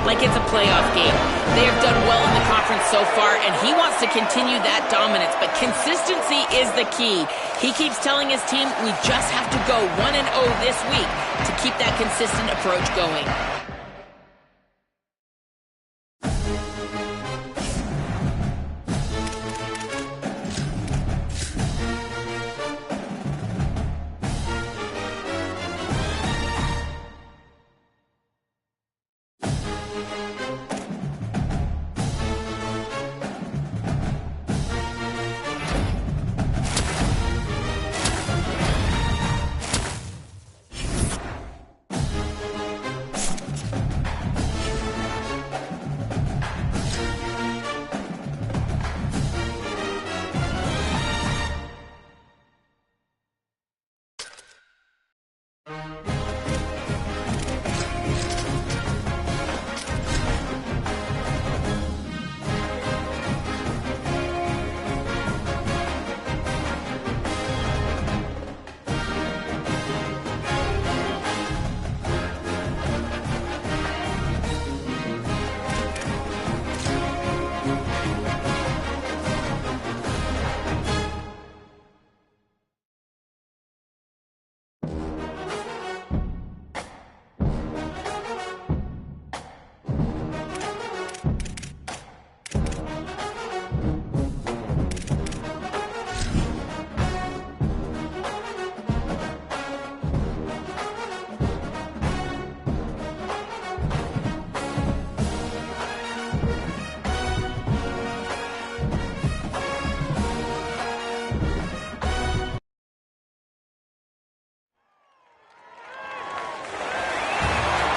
like it's a playoff game. They have done well in the conference so far, and he wants to continue that dominance, but consistency is the key. He keeps telling his team, we just have to go 1-0 this week to keep that consistent approach going.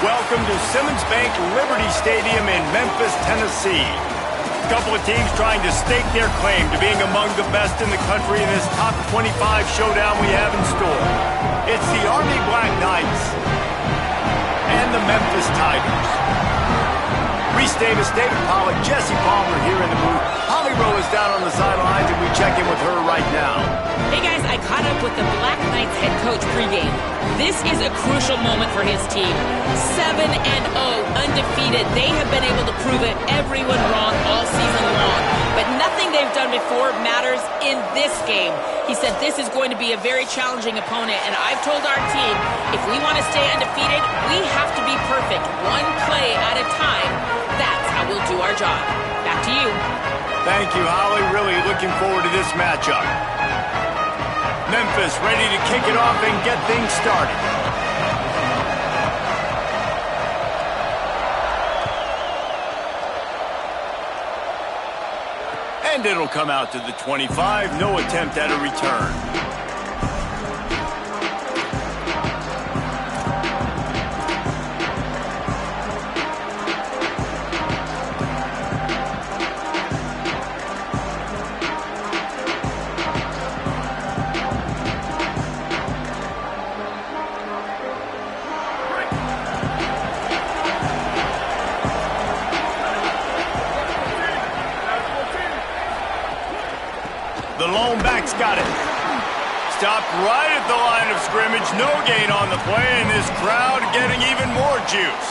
Welcome to Simmons Bank Liberty Stadium in Memphis, Tennessee. A couple of teams trying to stake their claim to being among the best in the country in this top 25 showdown we have in store. It's the Army Black Knights and the Memphis Tigers. Reese Davis, David Pollack, Jesse Palmer here in the booth. Holly Rowe is down on the sidelines, and we check in with her right now. Hey guys, I caught up with the Black Knights head coach pregame. This is a crucial moment for his team. 7-0, undefeated. They have been able to prove it everyone wrong all season long. But nothing they've done before matters in this game. He said this is going to be a very challenging opponent, and I've told our team, if we want to stay undefeated, we have to be perfect, one play at a time. That's how we'll do our job. Back to you. Thank you, Holly. Really looking forward to this matchup. Memphis ready to kick it off and get things started. And it'll come out to the 25. No attempt at a return. The lone back's got it. Stopped right at the line of scrimmage. No gain on the play, and this crowd getting even more juice.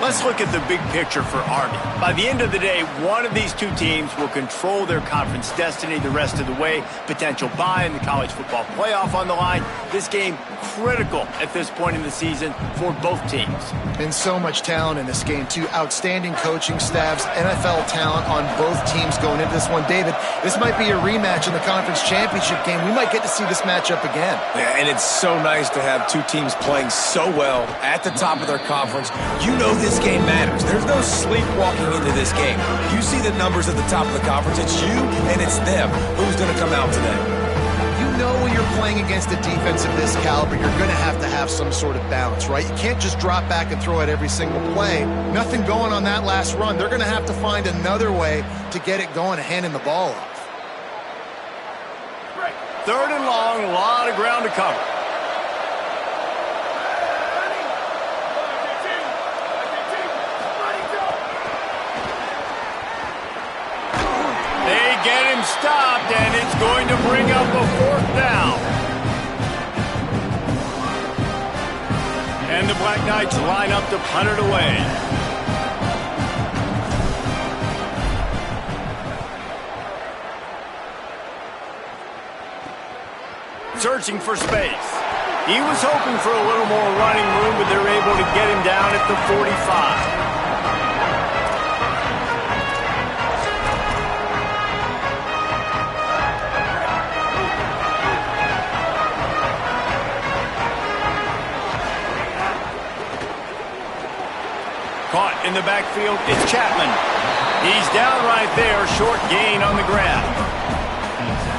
Let's look at the big picture for Army. By the end of the day, one of these two teams will control their conference destiny the rest of the way. Potential bye in the college football playoff on the line. This game critical at this point in the season for both teams. And so much talent in this game, too. Outstanding coaching staffs, NFL talent on both teams going into this one. David, this might be a rematch in the conference championship game. We might get to see this matchup again. Yeah, and it's so nice to have two teams playing so well at the top of their conference. You know this game matters. There's no sleepwalking into this game. You see the numbers at the top of the conference. It's you and it's them. Who's going to come out today? You know when you're playing against a defense of this caliber, you're going to have some sort of balance, right? You can't just drop back and throw it every single play. Nothing going on that last run. They're going to have to find another way to get it going and handing the ball off. Third and long, a lot of ground to cover. They get him stopped, and it's going to bring up a fourth down. And And the Black Knights line up to punt it away. Searching for space. He was hoping for a little more running room, but they're able to get him down at the 45. Caught in the backfield, it's Chapman. He's down right there, short gain on the grab.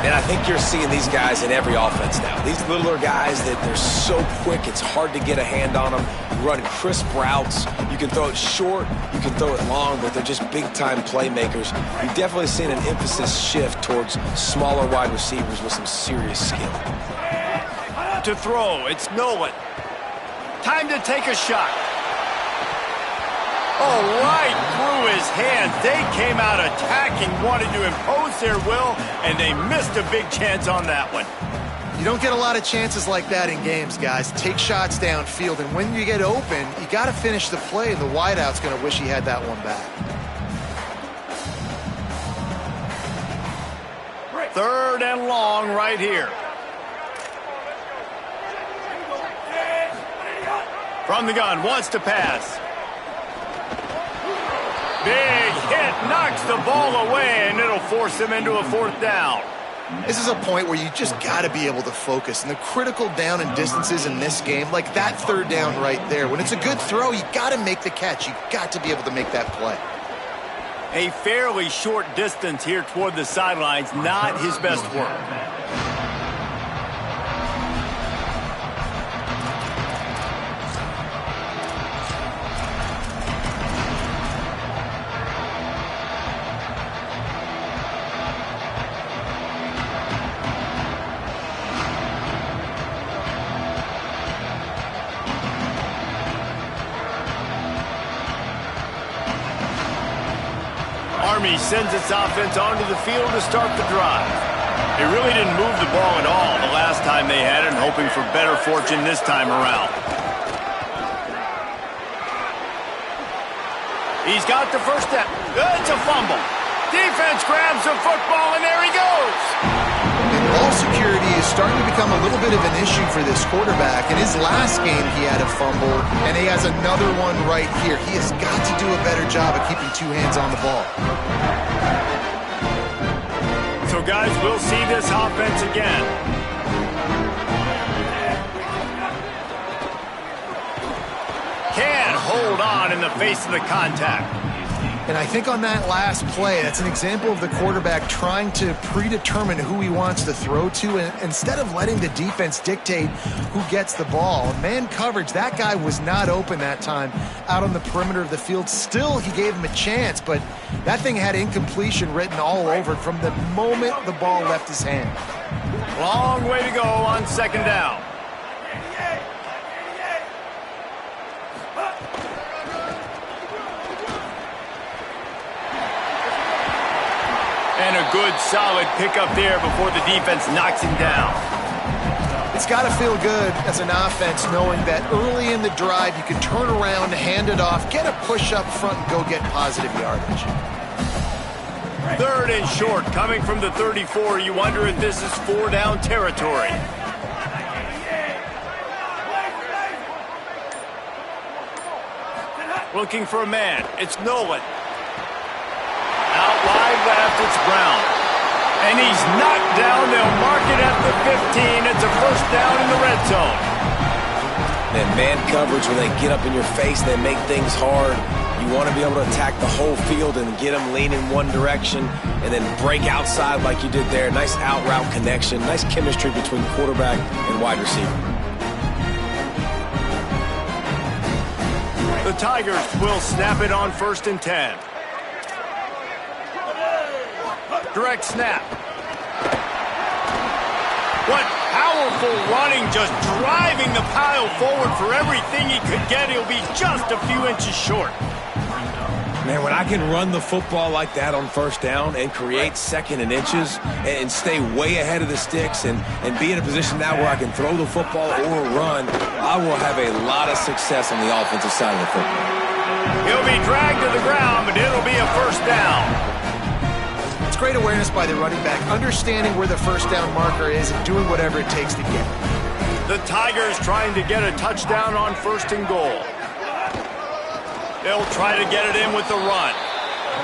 And I think you're seeing these guys in every offense now. These littler guys that they're so quick, it's hard to get a hand on them. You run crisp routes. You can throw it short, you can throw it long, but they're just big-time playmakers. You've definitely seen an emphasis shift towards smaller wide receivers with some serious skill. To throw, it's Nolan. Time to take a shot. Oh, right through his hands. They came out attacking, wanted to impose their will, and they missed a big chance on that one. You don't get a lot of chances like that in games, guys. Take shots downfield, and when you get open, you got to finish the play, and the wideout's going to wish he had that one back. Third and long right here. From the gun, wants to pass. Big hit, knocks the ball away, and it'll force him into a fourth down. This is a point where you just got to be able to focus. And the critical down and distances in this game, like that third down right there, when it's a good throw, you got to make the catch. You got to be able to make that play. A fairly short distance here toward the sidelines, not his best work. Army sends its offense onto the field to start the drive. They really didn't move the ball at all the last time they had it, and hoping for better fortune this time around. He's got the first step. It's a fumble. Defense grabs the football, and there he goes. And ball security is starting to become a little bit of an issue for this quarterback. In his last game, he had a fumble, and he has another one right here. He has got to do a better job of keeping two hands on the ball. So, guys, we'll see this offense again. Can't hold on in the face of the contact. And I think on that last play, that's an example of the quarterback trying to predetermine who he wants to throw to, and instead of letting the defense dictate who gets the ball. Man coverage, that guy was not open that time out on the perimeter of the field. Still, he gave him a chance, but that thing had incompletion written all over it from the moment the ball left his hand. Long way to go on second down. And a good, solid pickup there before the defense knocks him down. It's got to feel good as an offense knowing that early in the drive you can turn around, hand it off, get a push up front, and go get positive yardage. Third and short, coming from the 34. You wonder if this is four-down territory. Looking for a man. It's Nolan. Out wide left, it's Brown. And he's knocked down. They'll mark it at the 15. It's a first down in the red zone. And man coverage, when they get up in your face, they make things hard. You want to be able to attack the whole field and get them leaning one direction and then break outside like you did there. Nice out route connection. Nice chemistry between quarterback and wide receiver. The Tigers will snap it on 1st and 10. Direct snap. What powerful running, just driving the pile forward for everything he could get. He'll be just a few inches short. Man, when I can run the football like that on first down and create second and inches and stay way ahead of the sticks and be in a position now where I can throw the football or run, I will have a lot of success on the offensive side of the football. He'll be dragged to the ground, but it'll be a first down. It's great awareness by the running back, understanding where the first down marker is and doing whatever it takes to get it. The Tigers trying to get a touchdown on first and goal. They'll try to get it in with the run.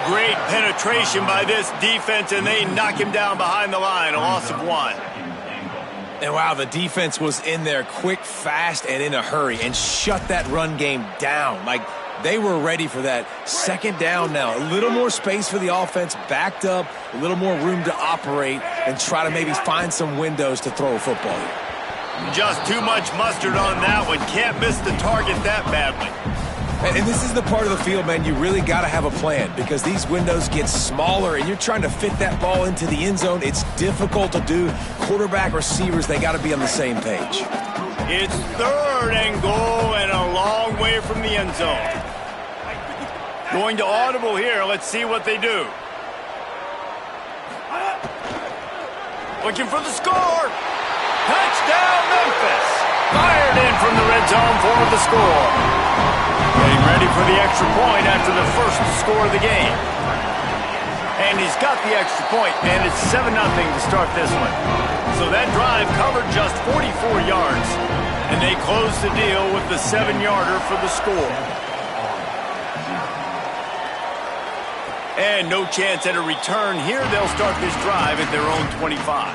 Great penetration by this defense, and they knock him down behind the line, a loss of 1. And wow, the defense was in there quick, fast, and in a hurry and shut that run game down. Like, they were ready for that. Second down now. A little more space for the offense, backed up, a little more room to operate and try to maybe find some windows to throw a football in. Just too much mustard on that one. Can't miss the target that badly. And this is the part of the field, man, you really got to have a plan because these windows get smaller and you're trying to fit that ball into the end zone. It's difficult to do. Quarterback, receivers, they got to be on the same page. It's third and goal and a long way from the end zone. Going to audible here. Let's see what they do. Looking for the score. Touchdown, Memphis. Fired in from the red zone for the score. Getting ready for the extra point after the first score of the game. And he's got the extra point, and it's 7-0 to start this one. So that drive covered just 44 yards, and they close the deal with the 7-yarder for the score. And no chance at a return here. They'll start this drive at their own 25.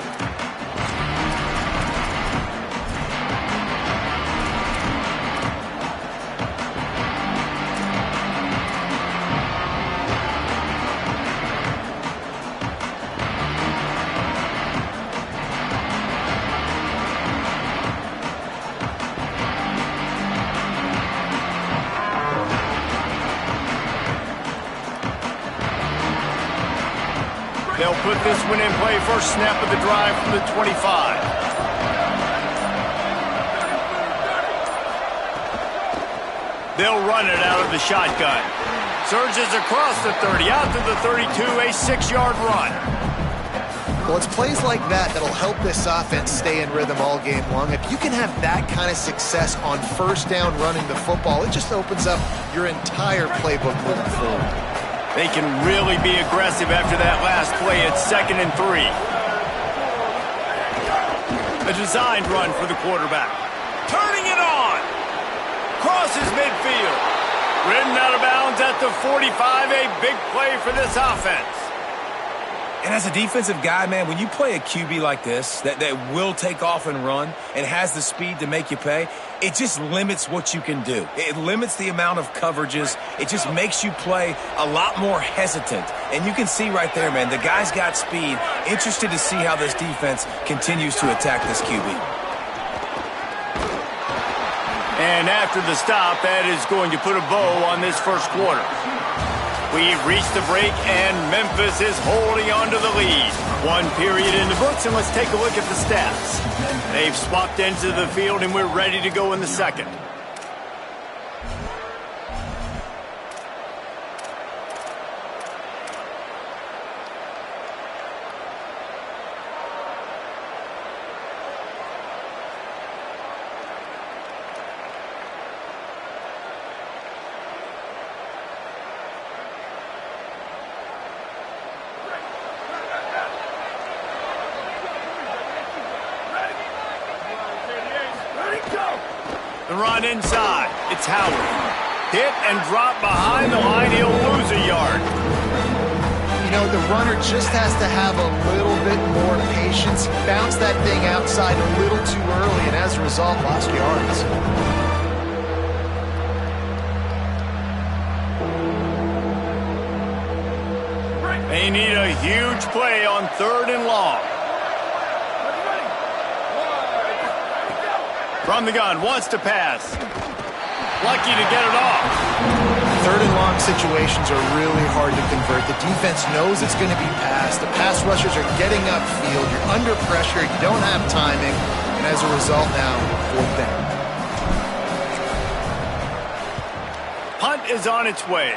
They'll put this one in play. First snap of the drive from the 25. They'll run it out of the shotgun. Surges across the 30, out to the 32, a 6-yard run. Well, it's plays like that that'll help this offense stay in rhythm all game long. If you can have that kind of success on first down running the football, it just opens up your entire playbook moving forward. They can really be aggressive after that last play. It's 2nd and 3. A designed run for the quarterback. Turning it on. Crosses midfield. Ridden out of bounds at the 45. A big play for this offense. And as a defensive guy, man, when you play a QB like this that will take off and run and has the speed to make you pay, it just limits what you can do. It limits the amount of coverages. It just makes you play a lot more hesitant. And you can see right there, man, the guy's got speed. Interested to see how this defense continues to attack this QB. And after the stop, that is going to put a bow on this first quarter. We've reached the break, and Memphis is holding on to the lead. 1 period in the books, and let's take a look at the stats. They've swapped into the field, and we're ready to go in the second. The run inside. It's Howard. Hit and drop behind the line. He'll lose a yard. You know, the runner just has to have a little bit more patience. He bounced that thing outside a little too early, and as a result, lost yards. They need a huge play on 3rd and long. From the gun, wants to pass. Lucky to get it off. 3rd and long situations are really hard to convert. The defense knows it's going to be passed. The pass rushers are getting upfield. You're under pressure. You don't have timing. And as a result now, 4th down. Punt is on its way.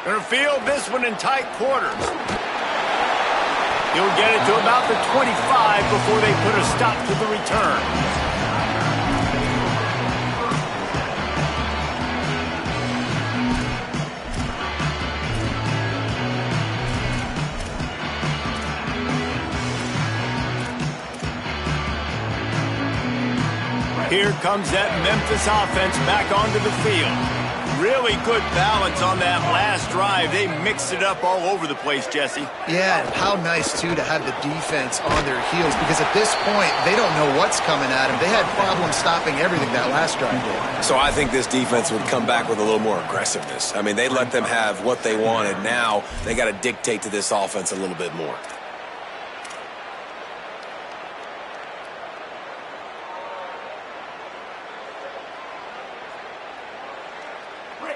Gonna field this one in tight quarters. He'll get it to about the 25 before they put a stop to the return. Here comes that Memphis offense back onto the field. Really good balance on that last drive. They mixed it up all over the place, Jesse. Yeah, and how nice, too, to have the defense on their heels, because at this point, they don't know what's coming at them. They had problems stopping everything that last drive did. So I think this defense would come back with a little more aggressiveness. I mean, they let them have what they wanted. Now they got to dictate to this offense a little bit more.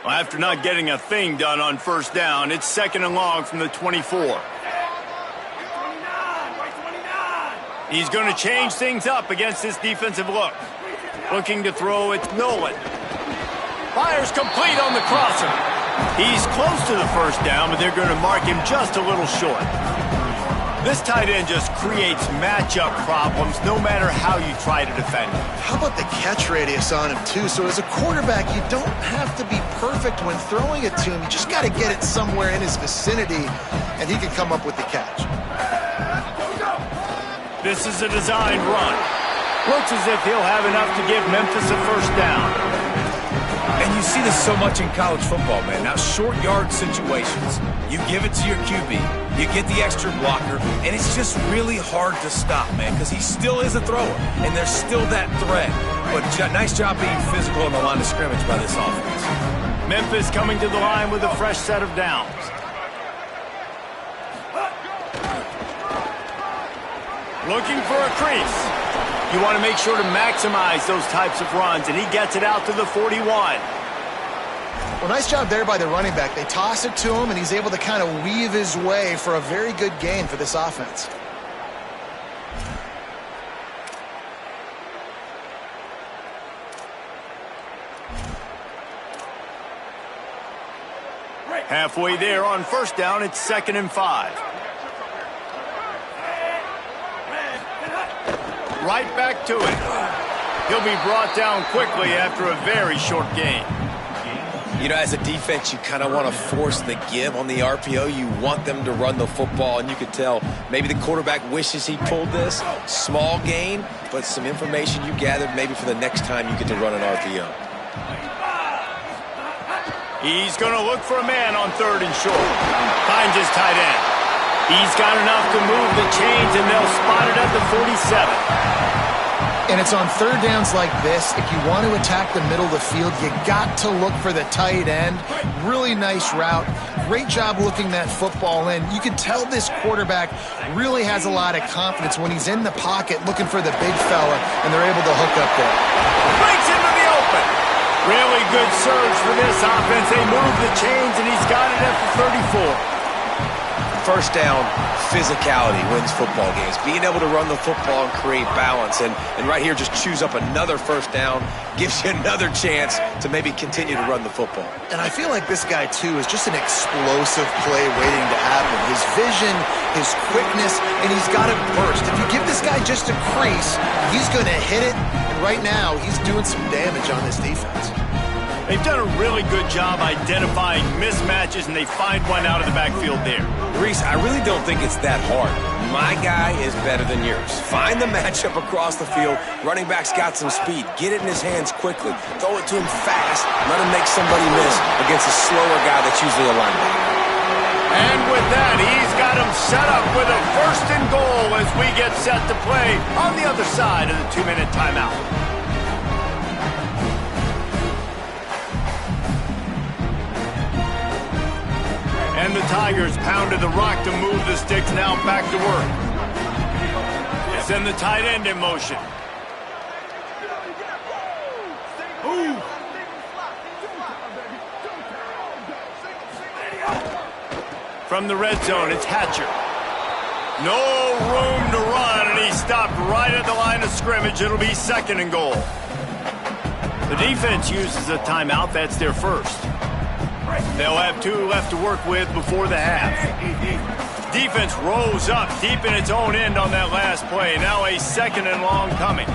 Well, after not getting a thing done on first down, it's 2nd and long from the 24. He's going to change things up against this defensive look. Looking to throw, it's Nolan. Fires complete on the crosser. He's close to the first down, but they're going to mark him just a little short. This tight end just creates matchup problems no matter how you try to defend him. How about the catch radius on him, too? So as a quarterback, you don't have to be perfect when throwing it to him. You just got to get it somewhere in his vicinity, and he can come up with the catch. This is a designed run. Looks as if he'll have enough to give Memphis a first down. And you see this so much in college football, man. Now, short yard situations, you give it to your QB, you get the extra blocker, and it's just really hard to stop, man, because he still is a thrower, and there's still that threat. But nice job being physical on the line of scrimmage by this offense. Memphis coming to the line with a fresh set of downs. Looking for a crease. You want to make sure to maximize those types of runs, and he gets it out to the 41. Well, nice job there by the running back. They toss it to him, and he's able to kind of weave his way for a very good gain for this offense. Halfway there on first down, it's 2nd and 5. Right back to it. He'll be brought down quickly after a very short gain. You know, as a defense, you kind of want to force the give on the RPO. You want them to run the football, and you could tell maybe the quarterback wishes he pulled this. Small gain, but some information you gathered maybe for the next time you get to run an RPO. He's going to look for a man on 3rd and short. Finds his tight end. He's got enough to move the chains, and they'll spot it at the 47. And it's on 3rd downs like this. If you want to attack the middle of the field, you got to look for the tight end. Really nice route. Great job looking that football in. You can tell this quarterback really has a lot of confidence when he's in the pocket looking for the big fella, and they're able to hook up there. Breaks into the open. Really good surge for this offense. They move the chains, and he's got it at the 34. First down, physicality wins football games. Being able to run the football and create balance. And right here, just choose up another first down, gives you another chance to maybe continue to run the football. And I feel like this guy, too, is just an explosive play waiting to happen. His vision, his quickness, and he's got it burst. If you give this guy just a crease, he's going to hit it. And right now, he's doing some damage on this defense. They've done a really good job identifying mismatches, and they find one out of the backfield there. Reese, I really don't think it's that hard. My guy is better than yours. Find the matchup across the field. Running back's got some speed. Get it in his hands quickly. Throw it to him fast. Let him make somebody miss against a slower guy that's usually a linebacker. And with that, he's got him set up with a 1st and goal as we get set to play on the other side of the 2-minute timeout. And the Tigers pounded the rock to move the sticks, now back to work. Send the tight end in motion. From the red zone, it's Hatcher. No room to run, and he stopped right at the line of scrimmage. It'll be 2nd and goal. The defense uses a timeout. That's their first. They'll have 2 left to work with before the half. Defense rose up deep in its own end on that last play. Now a 2nd and long coming.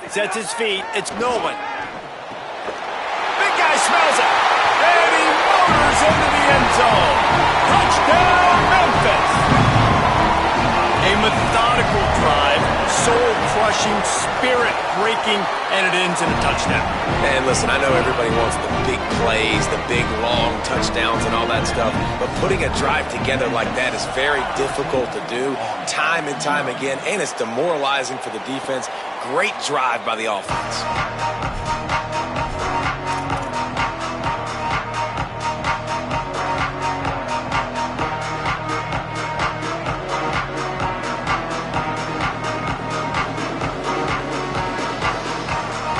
Sets his feet. It's Nolan. Big guy smells it. And he motors into the end zone. Touchdown, Memphis. A methodical drive, soul-crushing, spirit-breaking, and it ends in a touchdown. And listen, I know everybody wants the big plays, the big, long touchdowns and all that stuff, but putting a drive together like that is very difficult to do time and time again, and it's demoralizing for the defense. Great drive by the offense.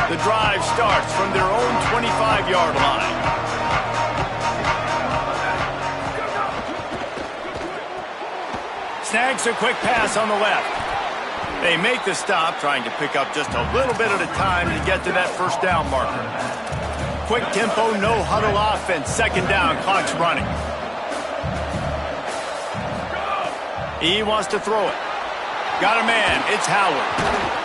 The drive starts from their own 25-yard line. Snags a quick pass on the left. They make the stop, trying to pick up just a little bit at a time to get to that first down marker. Quick tempo, no huddle offense. 2nd down, clock's running. He wants to throw it. Got a man, it's Howard.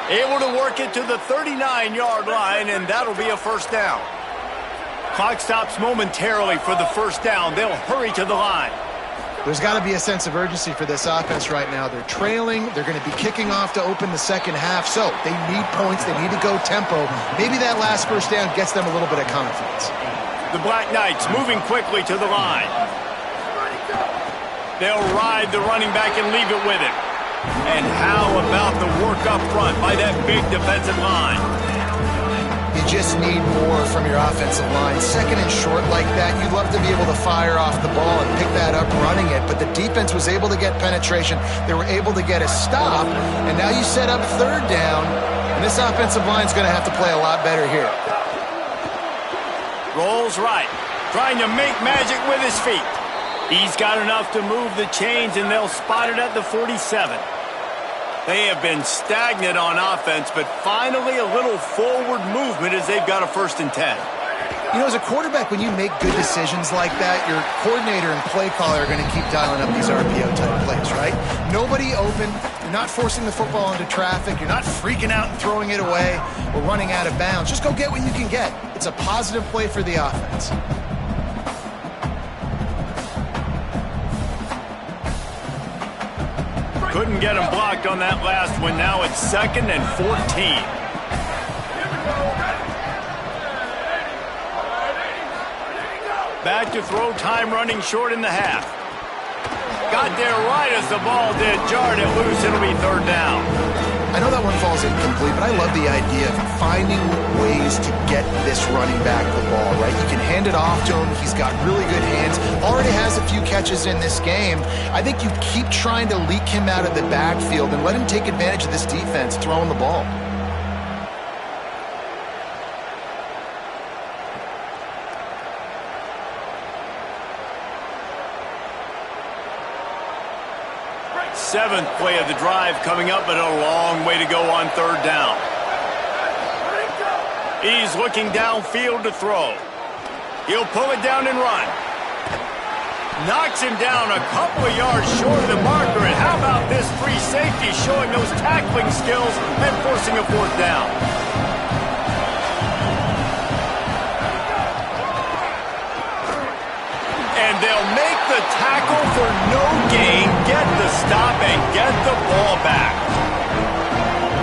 Able to work it to the 39-yard line, and that'll be a first down. Clock stops momentarily for the first down. They'll hurry to the line. There's got to be a sense of urgency for this offense right now. They're trailing. They're going to be kicking off to open the second half. So they need points. They need to go tempo. Maybe that last first down gets them a little bit of confidence. The Black Knights moving quickly to the line. They'll ride the running back and leave it with him. And how about the work up front by that big defensive line? You just need more from your offensive line. 2nd and short like that, you'd love to be able to fire off the ball and pick that up running it, but the defense was able to get penetration. They were able to get a stop, and now you set up 3rd down, and this offensive line's going to have to play a lot better here. Rolls right, trying to make magic with his feet. He's got enough to move the chains, and they'll spot it at the 47. They have been stagnant on offense, but finally a little forward movement as they've got a 1st and 10. You know, as a quarterback, when you make good decisions like that, your coordinator and play caller are going to keep dialing up these RPO-type plays, right? Nobody open. You're not forcing the football into traffic. You're not freaking out and throwing it away or running out of bounds. Just go get what you can get. It's a positive play for the offense. Couldn't get him blocked on that last one. Now it's 2nd and 14. Back to throw, time running short in the half. Got there right as the ball did. Jarred it loose. It'll be 3rd down. I know that one falls incomplete, but I love the idea of finding ways to get this running back the ball, right? You can hand it off to him. He's got really good hands. Already has a few catches in this game. I think you keep trying to leak him out of the backfield and let him take advantage of this defense throwing the ball. Seventh play of the drive coming up, but a long way to go on 3rd down. He's looking downfield to throw. He'll pull it down and run. Knocks him down a couple of yards short of the marker. And how about this free safety showing those tackling skills and forcing a 4th down? And they'll make the tackle for no gain, get the stop, and get the ball back.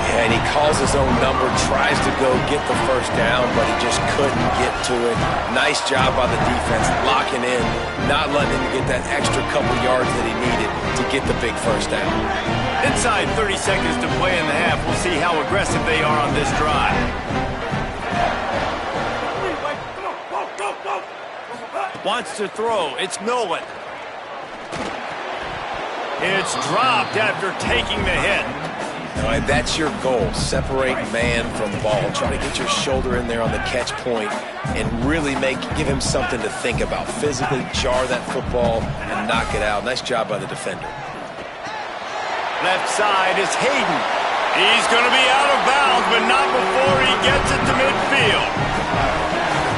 Yeah, and he calls his own number, tries to go get the first down, but he just couldn't get to it. Nice job by the defense, locking in, not letting him get that extra couple yards that he needed to get the big first down. Inside 30 seconds to play in the half. We'll see how aggressive they are on this drive. Wants to throw. It's Nolan. It's dropped after taking the hit. All right, that's your goal. Separate man from ball. Try to get your shoulder in there on the catch point and really give him something to think about. Physically jar that football and knock it out. Nice job by the defender. Left side is Hayden. He's going to be out of bounds, but not before he gets it to midfield.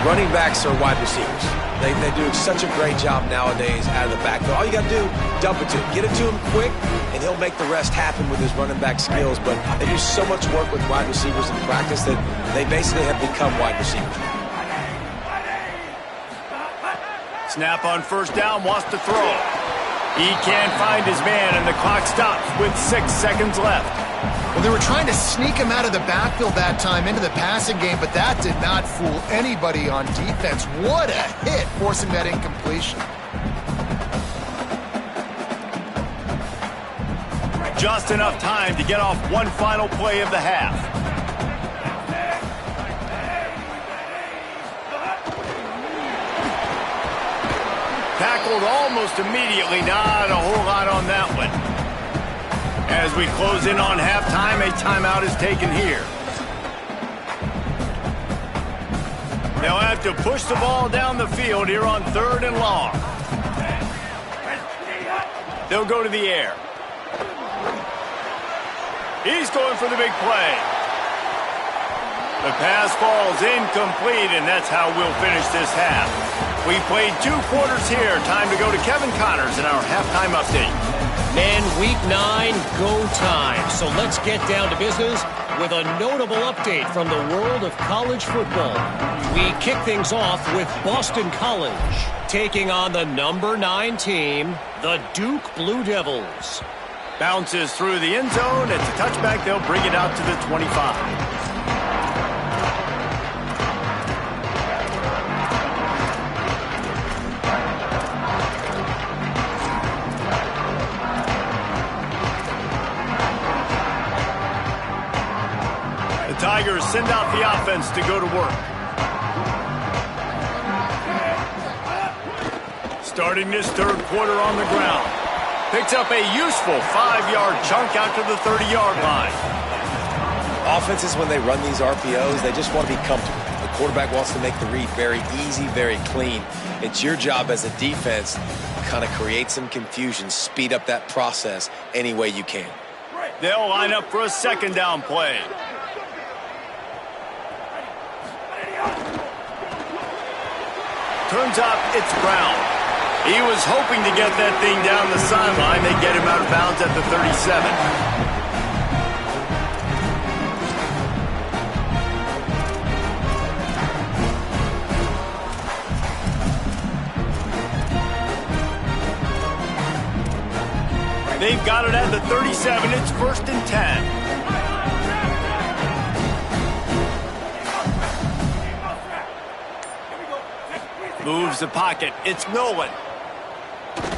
Running backs are wide receivers. They do such a great job nowadays out of the backfield. All you got to do, dump it to him. Get it to him quick, and he'll make the rest happen with his running back skills. But they do so much work with wide receivers in practice that they basically have become wide receivers. Snap on first down, wants to throw. He can't find his man, and the clock stops with 6 seconds left. Well, they were trying to sneak him out of the backfield that time into the passing game, but that did not fool anybody on defense. What a hit, forcing that incompletion. Just enough time to get off one final play of the half. Tackled almost immediately, not a whole lot on that one. As we close in on halftime, a timeout is taken here. They'll have to push the ball down the field here on 3rd and long. They'll go to the air. He's going for the big play. The pass falls incomplete, and that's how we'll finish this half. We played 2 quarters here. Time to go to Kevin Connors in our halftime update. Men, week 9, go time. So let's get down to business with a notable update from the world of college football. We kick things off with Boston College, taking on the number 9 team, the Duke Blue Devils. Bounces through the end zone. It's a touchback. They'll bring it out to the 25. Tigers send out the offense to go to work. Starting this 3rd quarter on the ground. Picks up a useful 5-yard chunk out to the 30-yard line. Offenses, when they run these RPOs, they just want to be comfortable. The quarterback wants to make the read very easy, very clean. It's your job as a defense to kind of create some confusion, speed up that process any way you can. They'll line up for a 2nd down play. Turns up, it's Brown. He was hoping to get that thing down the sideline. They get him out of bounds at the 37. They've got it at the 37. It's 1st and 10. Moves the pocket. It's Nolan.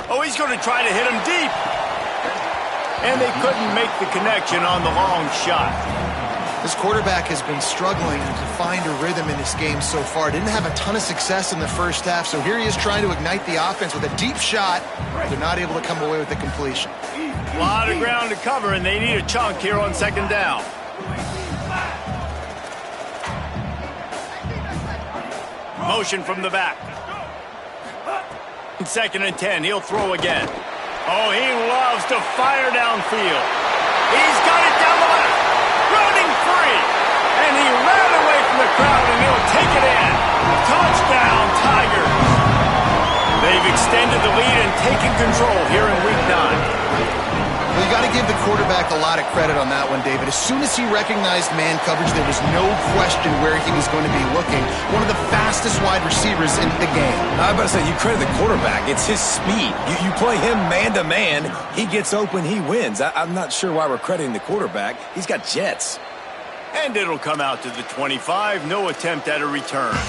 Oh, he's going to try to hit him deep. And they couldn't make the connection on the long shot. This quarterback has been struggling to find a rhythm in this game so far. Didn't have a ton of success in the first half, so here he is trying to ignite the offense with a deep shot. They're not able to come away with the completion. A lot of ground to cover, and they need a chunk here on 2nd down. Motion from the back. 2nd and 10. He'll throw again. Oh, he loves to fire downfield. He's got it down the left. Running free. And he ran away from the crowd, and he'll take it in. Touchdown, Tigers. They've extended the lead and taken control here in week 9. Well, you got to give the quarterback a lot of credit on that one, David. As soon as he recognized man coverage, there was no question where he was going to be looking. One of the fastest wide receivers in the game. I was about to say, you credit the quarterback. It's his speed. You play him man-to-man, he gets open, he wins. I'm not sure why we're crediting the quarterback. He's got jets. And it'll come out to the 25. No attempt at a return.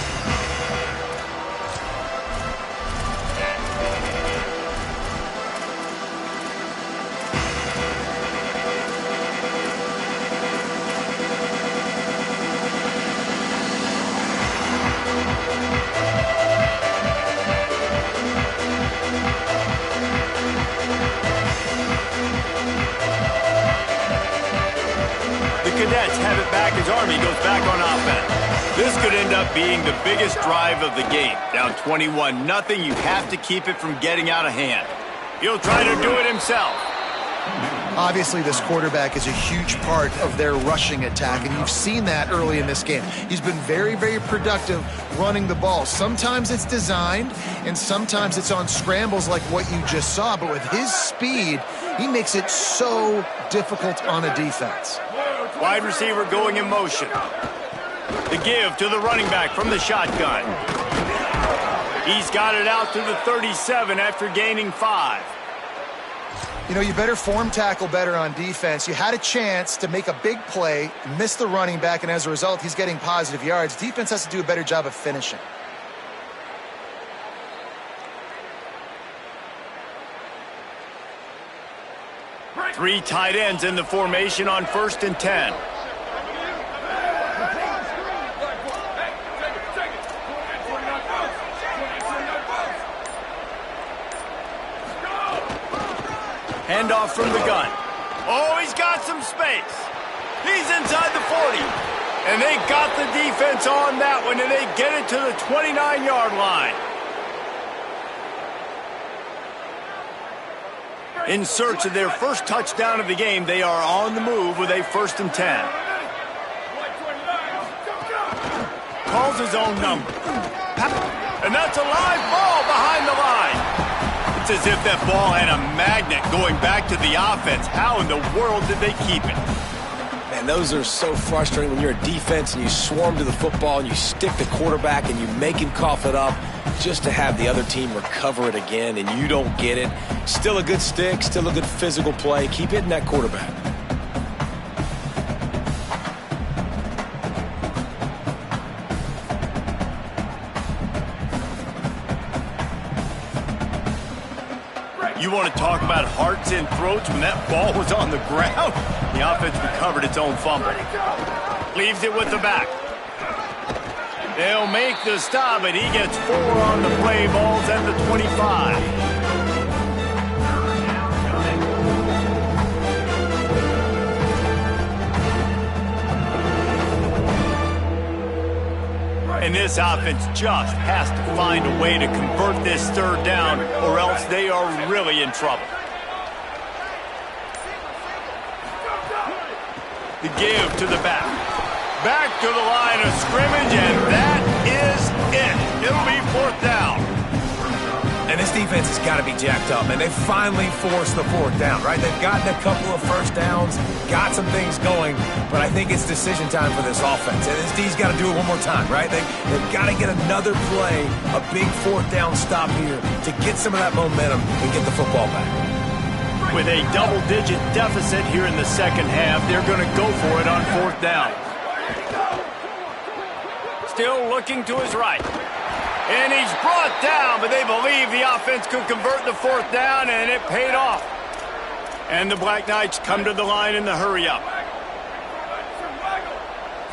Nets have it back as Army goes back on offense. This could end up being the biggest drive of the game. Down 21-0, you have to keep it from getting out of hand. He'll try to do it himself. Obviously, this quarterback is a huge part of their rushing attack, and you've seen that early in this game. He's been very, very productive running the ball. Sometimes it's designed, and sometimes it's on scrambles like what you just saw. But with his speed, he makes it so difficult on a defense. Wide receiver going in motion. The give to the running back from the shotgun. He's got it out to the 37 after gaining 5. You know, you better form tackle better on defense. You had a chance to make a big play, miss the running back, and as a result, he's getting positive yards. Defense has to do a better job of finishing. Three tight ends in the formation on 1st and 10. Handoff from the gun. Oh, he's got some space. He's inside the 40. And they got the defense on that one, and they get it to the 29-yard line. In search of their first touchdown of the game, they are on the move with a 1st and 10. Calls his own number. And that's a live ball behind the line. It's as if that ball had a magnet going back to the offense. How in the world did they keep it? Man, those are so frustrating when you're a defense and you swarm to the football and you stick the quarterback and you make him cough it up just to have the other team recover it again and you don't get it. Still a good stick, still a good physical play. Keep hitting that quarterback. You want to talk about hearts and throats when that ball was on the ground? The offense recovered its own fumble. Leaves it with the back. They'll make the stop, and he gets 4 on the play. Ball's at the 25. And this offense just has to find a way to convert this 3rd down, or else they are really in trouble. The give to the back. Back to the line of scrimmage, and that is it. It'll be 4th down. And this defense has got to be jacked up, and they finally forced the 4th down, right? They've gotten a couple of first downs, got some things going, but I think it's decision time for this offense. And this D's got to do it one more time, right? They've got to get another play, a big 4th down stop here to get some of that momentum and get the football back. With a double-digit deficit here in the 2nd half, they're going to go for it on 4th down. Still looking to his right. And he's brought down, but they believe the offense could convert the 4th down, and it paid off. And the Black Knights come to the line in the hurry-up.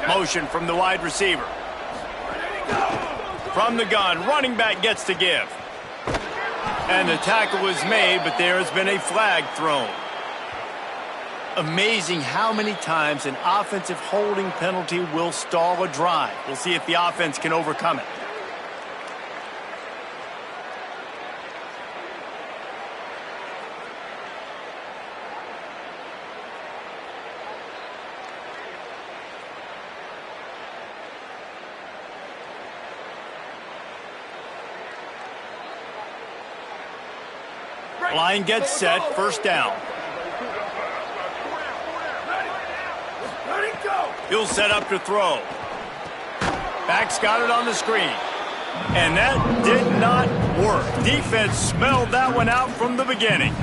Motion from the wide receiver. From the gun, running back gets to give. And the tackle is made, but there has been a flag thrown. Amazing how many times an offensive holding penalty will stall a drive. We'll see if the offense can overcome it. Line gets set, 1st down. He'll set up to throw. Back's got it on the screen. And that did not work. Defense smelled that one out from the beginning.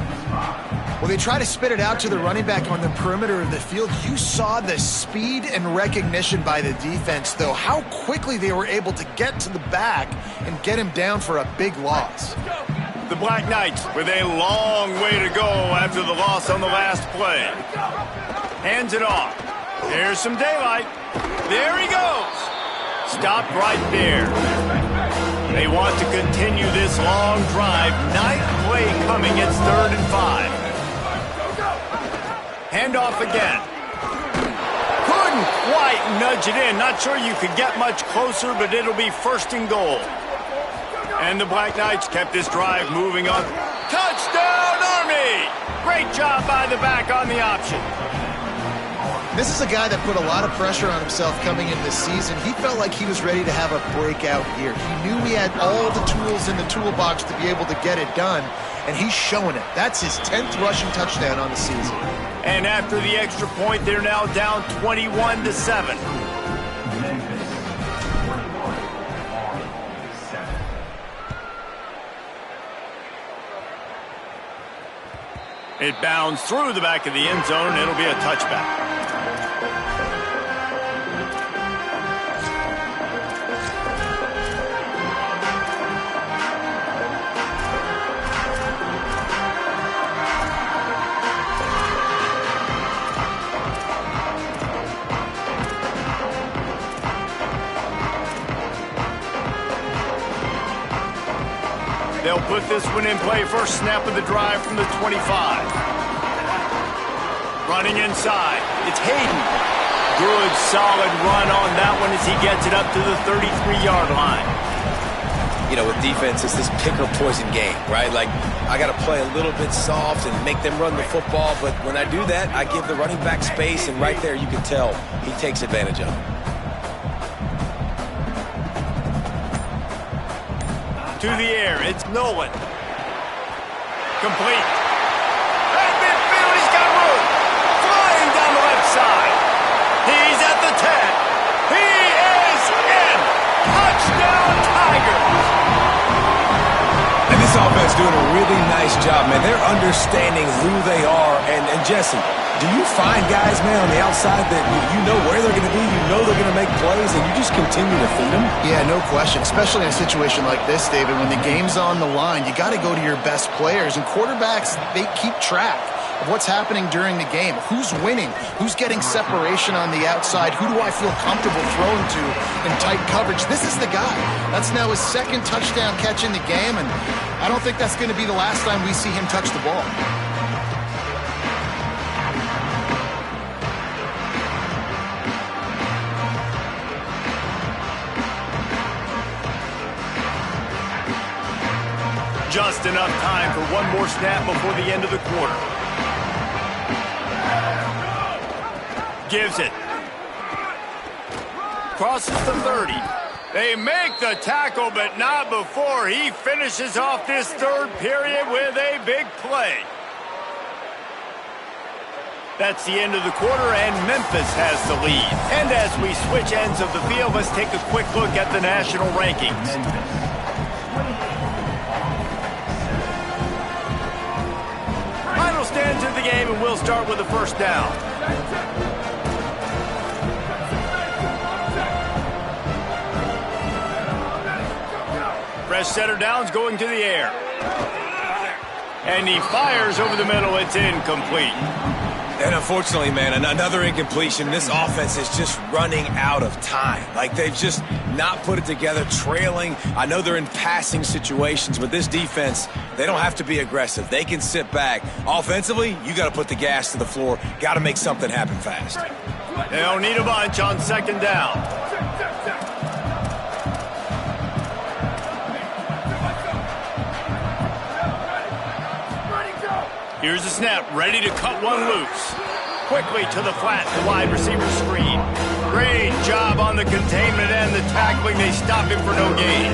Well, they try to spit it out to the running back on the perimeter of the field. You saw the speed and recognition by the defense, though, how quickly they were able to get to the back and get him down for a big loss. The Black Knights with a long way to go after the loss on the last play. Hands it off. There's some daylight. There he goes. Stopped right there. They want to continue this long drive. 9th play coming. It's 3rd and 5. Handoff again. Could couldn't quite nudge it in. Not sure you could get much closer, but it'll be first and goal. And the Black Knights kept this drive moving on. Touchdown, Army! Great job by the back on the option. This is a guy that put a lot of pressure on himself coming in this season. He felt like he was ready to have a breakout year. He knew he had all the tools in the toolbox to be able to get it done, and he's showing it. That's his 10th rushing touchdown on the season. And after the extra point, they're now down 21-7. It bounds through the back of the end zone, and it'll be a touchback. They'll put this one in play. First snap of the drive from the 25. Running inside. It's Hayden. Good, solid run on that one as he gets it up to the 33-yard line. You know, with defense, it's this pick or poison game, right? Like, I got to play a little bit soft and make them run the football, but when I do that, I give the running back space, and right there you can tell he takes advantage of it. To the air, it's Nolan. Complete. At midfield, he's got room. Flying down the left side. He's at the 10. He is in. Touchdown, Tigers. And this offense doing a really nice job, man. They're understanding who they are. And Jesse, do you find guys, man, on the outside that you know where they're going to be, you know they're going to make plays, and you just continue to feed them? Yeah, no question, especially in a situation like this, David. When the game's on the line, you got to go to your best players. And quarterbacks, they keep track of what's happening during the game. Who's winning? Who's getting separation on the outside? Who do I feel comfortable throwing to in tight coverage? This is the guy. That's now his second touchdown catch in the game, and I don't think that's going to be the last time we see him touch the ball. Just enough time for one more snap before the end of the quarter. Gives it. Crosses the 30. They make the tackle, but not before he finishes off this third period with a big play. That's the end of the quarter, and Memphis has the lead. And as we switch ends of the field, let's take a quick look at the national rankings. Final stands of the game, and we'll start with the first down. Fresh setter downs going to the air. And he fires over the middle. It's incomplete. And unfortunately, man, another incompletion. This offense is just running out of time. Like, they've just not put it together, trailing. I know they're in passing situations, but this defense, they don't have to be aggressive. They can sit back. Offensively, you got to put the gas to the floor. Got to make something happen fast. They'll need a bunch on second down. Here's the snap, ready to cut one loose. Quickly to the flat, the wide receiver screen. Great job on the containment and the tackling. They stop him for no gain.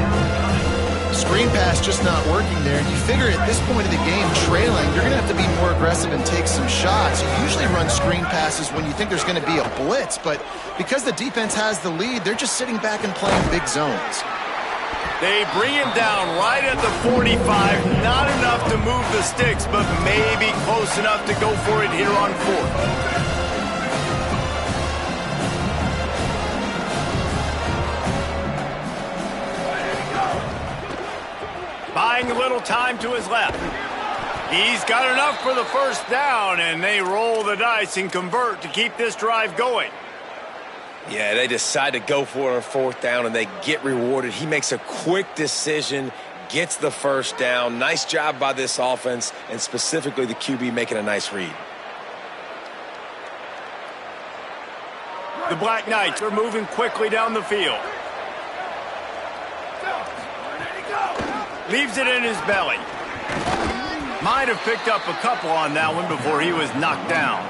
Screen pass just not working there. And you figure at this point of the game, trailing, you're going to have to be more aggressive and take some shots. You usually run screen passes when you think there's going to be a blitz, but because the defense has the lead, they're just sitting back and playing big zones. They bring him down right at the 45. Not enough to move the sticks, but maybe close enough to go for it here on fourth. Buying a little time to his left. He's got enough for the first down, and they roll the dice and convert to keep this drive going. Yeah, they decide to go for it on fourth down, and they get rewarded. He makes a quick decision, gets the first down. Nice job by this offense, and specifically the QB making a nice read. The Black Knights are moving quickly down the field. Leaves it in his belly. Might have picked up a couple on that one before he was knocked down.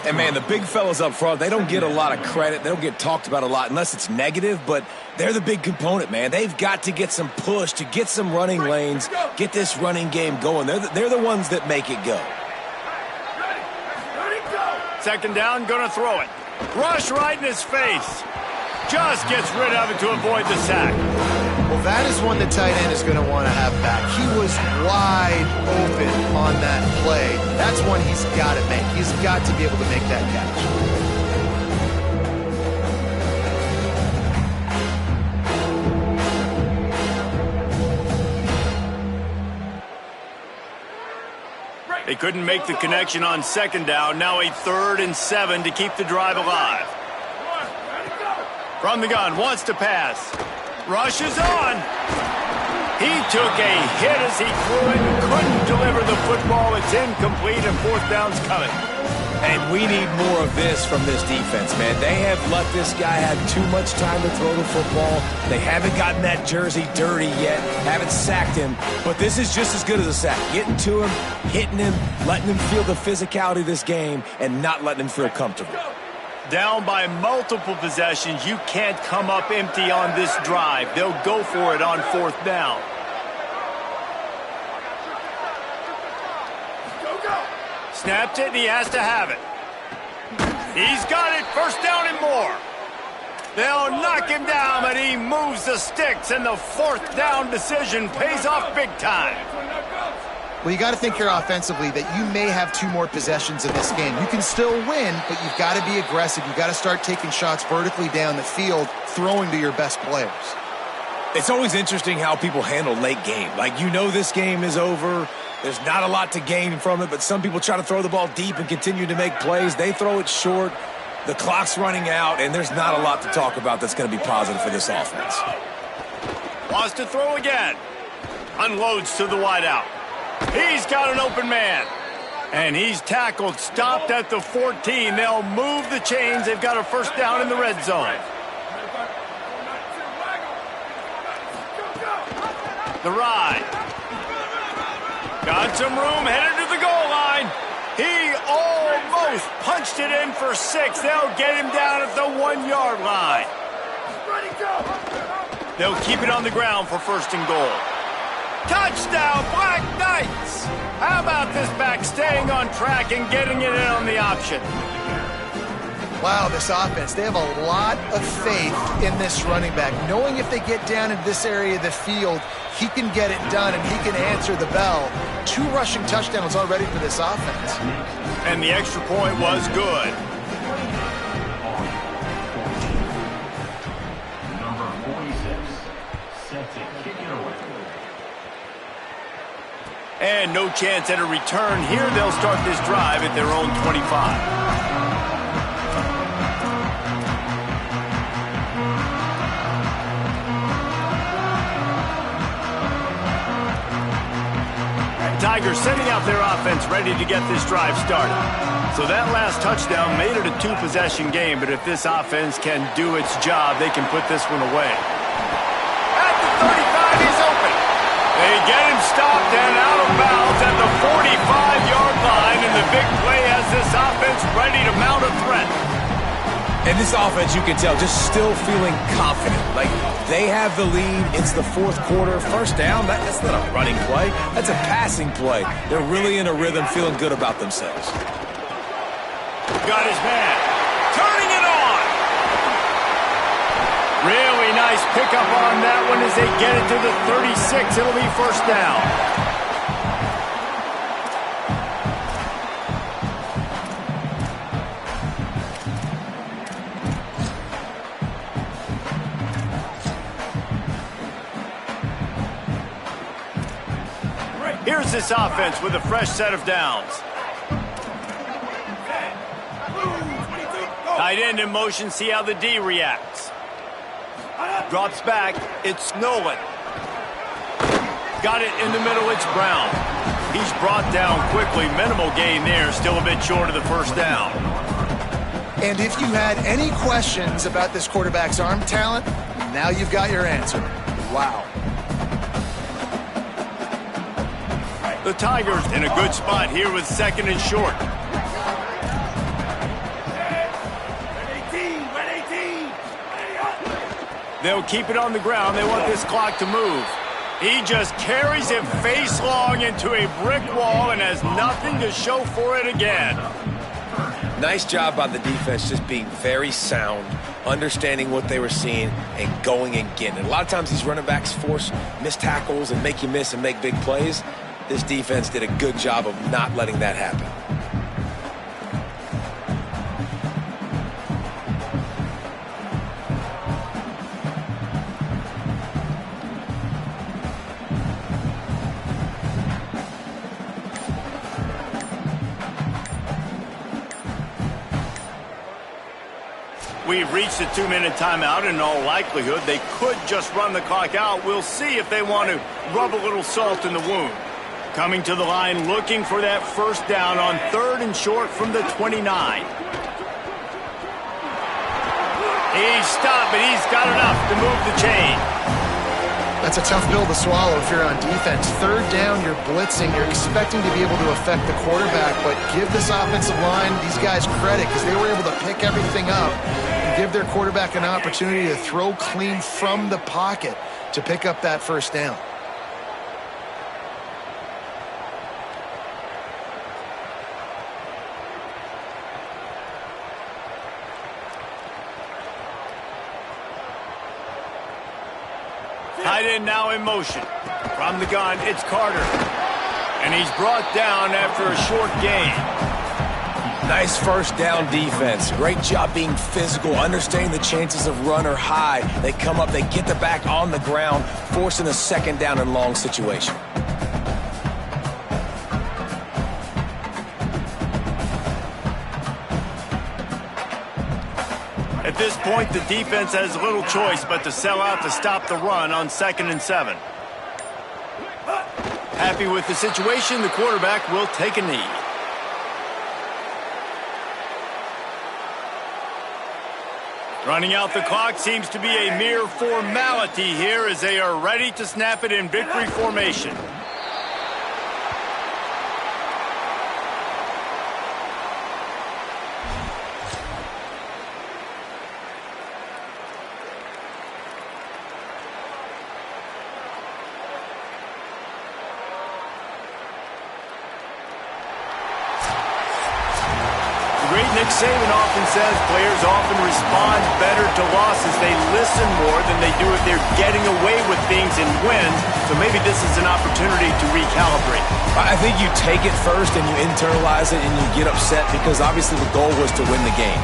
And, man, the big fellas up front, they don't get a lot of credit. They don't get talked about a lot unless it's negative, but they're the big component, man. They've got to get some push to get some running lanes, get this running game going. They're the ones that make it go. Second down, gonna throw it. Rush right in his face. Just gets rid of it to avoid the sack. Well, that is one the tight end is going to want to have back. He was wide open on that play. That's one he's got to make. He's got to be able to make that catch. They couldn't make the connection on second down. Now a 3rd and 7 to keep the drive alive. From the gun, wants to pass. Rush is on. He took a hit as he threw it and couldn't deliver the football. It's incomplete and 4th down's coming. And we need more of this from this defense, man. They have let this guy have too much time to throw the football. They haven't gotten that jersey dirty yet, haven't sacked him. But this is just as good as a sack. Getting to him, hitting him, letting him feel the physicality of this game, and not letting him feel comfortable. Down by multiple possessions, you can't come up empty on this drive. They'll go for it on 4th down. Snapped it, and he has to have it. He's got it, 1st down and more. They'll knock him down, but he moves the sticks, and the 4th down decision pays off big time. Well, you got to think here offensively that you may have 2 more possessions in this game. You can still win, but you've got to be aggressive. You've got to start taking shots vertically down the field, throwing to your best players. It's always interesting how people handle late game. Like, you know this game is over. There's not a lot to gain from it, but some people try to throw the ball deep and continue to make plays. They throw it short. The clock's running out, and there's not a lot to talk about that's going to be positive for this offense. Wants to throw again. Unloads to the wideout. He's got an open man. And he's tackled, stopped at the 14. They'll move the chains. They've got a 1st down in the red zone. The ride. Got some room, headed to the goal line. He almost punched it in for 6. They'll get him down at the 1-yard line. They'll keep it on the ground for 1st and goal. Touchdown, Black Knights! How about this back staying on track and getting it in on the option? Wow, this offense, they have a lot of faith in this running back, knowing if they get down in this area of the field, he can get it done and he can answer the bell. 2 rushing touchdowns already for this offense. And the extra point was good. And no chance at a return here. They'll start this drive at their own 25. Tigers setting out their offense ready to get this drive started. So that last touchdown made it a 2-possession game, but if this offense can do its job, they can put this one away. At the 35, he's open. They get him stopped and out of bounds at the 45-yard line, and the big play has this offense ready to mount a threat. And this offense, you can tell, just still feeling confident. Like, they have the lead. It's the 4th quarter. 1st down, that's not a running play. That's a passing play. They're really in a rhythm, feeling good about themselves. Got his man. Turning it on. Really nice pickup on that one as they get it to the 36. It'll be 1st down. Here's this offense with a fresh set of downs. Tight end in motion, see how the D reacts. Drops back, it's Nolan. Got it in the middle, it's Brown. He's brought down quickly, minimal gain there, still a bit short of the 1st down. And if you had any questions about this quarterback's arm talent, now you've got your answer. Wow. The Tigers in a good spot here with second and short. They'll keep it on the ground. They want this clock to move. He just carries it face long into a brick wall and has nothing to show for it again. Nice job by the defense, just being very sound, understanding what they were seeing, and going and getting it. A lot of times these running backs force missed tackles and make you miss and make big plays. This defense did a good job of not letting that happen. We've reached the 2-minute timeout. In all likelihood, they could just run the clock out. We'll see if they want to rub a little salt in the wound. Coming to the line, looking for that first down on 3rd and short from the 29. He's stopped, but he's got enough to move the chain. That's a tough pill to swallow if you're on defense. 3rd down, you're blitzing. You're expecting to be able to affect the quarterback, but give this offensive line, these guys, credit because they were able to pick everything up and give their quarterback an opportunity to throw clean from the pocket to pick up that first down. Tight end now in motion. From the gun, it's Carter. And he's brought down after a short gain. Nice first down defense. Great job being physical, understanding the chances of run are high. They come up, they get the back on the ground, forcing a 2nd down and long situation. At this point, the defense has little choice but to sell out to stop the run on 2nd and 7. Happy with the situation, the quarterback will take a knee. Running out the clock seems to be a mere formality here as they are ready to snap it in victory formation. Nick Saban often says players often respond better to losses. They listen more than they do if they're getting away with things and wins. So maybe this is an opportunity to recalibrate. I think you take it first and you internalize it and you get upset because obviously the goal was to win the game.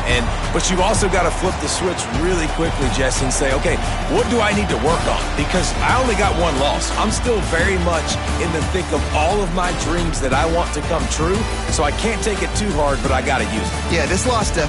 But you've also got to flip the switch really quickly, Jesse, and say, okay, what do I need to work on? Because I only got one loss. I'm still very much in the thick of all of my dreams that I want to come true. So I can't take it too hard, but I got to use it. Yeah, this loss definitely